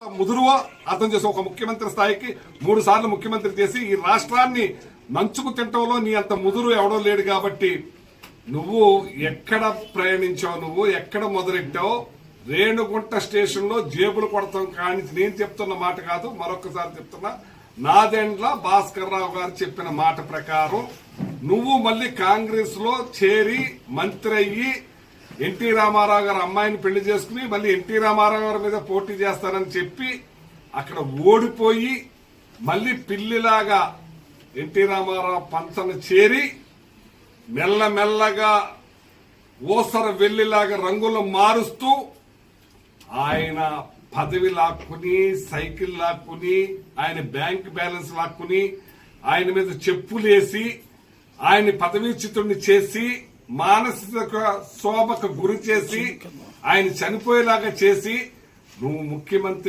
ముదురువో అర్థం చేసి ఒక ముఖ్యమంత్రి స్థాయికి 3 సార్లు ముఖ్యమంత్రి చేసి ఈ రాష్ట్రాన్ని మంచుకు తింటంలో నీ అంత ముదురు ఎవడో లేడు కాబట్టి నువ్వు ఎక్కడ ప్రయాణించావు, నువ్వు ఎక్కడ మొదలెట్టావు, రేణుగుంట స్టేషన్ లో జేబులు కొడతాం కానీ నేను చెప్తున్న మాట కాదు, మరొకసారి చెప్తున్నా. నాదెండ్ల భాస్కర్ రావు గారు చెప్పిన మాట ప్రకారం నువ్వు మళ్ళీ కాంగ్రెస్ లో చేరి మంత్రి అయ్యి ఎన్టీ రామారావు గారు అమ్మాయిని పెళ్లి చేసుకుని మళ్ళీ ఎన్టీ రామారావు గారి మీద పోటీ చేస్తానని చెప్పి అక్కడ ఓడిపోయి మళ్ళీ పిల్లిలాగా ఎన్టీ రామారావు పంచను చేరి మెల్లమెల్లగా ఓసర వెల్లిలాగా రంగులు మారుస్తూ ఆయన పదవి లాక్కుని, సైకిల్ లాక్కుని, ఆయన బ్యాంక్ బ్యాలెన్స్ లాక్కుని, ఆయన మీద చెప్పులేసి ఆయన పదవీచ్యుతుడిని చేసి మానసిక శోభకు గురి చేసి ఆయన చనిపోయేలాగా చేసి నువ్వు ముఖ్యమంత్రి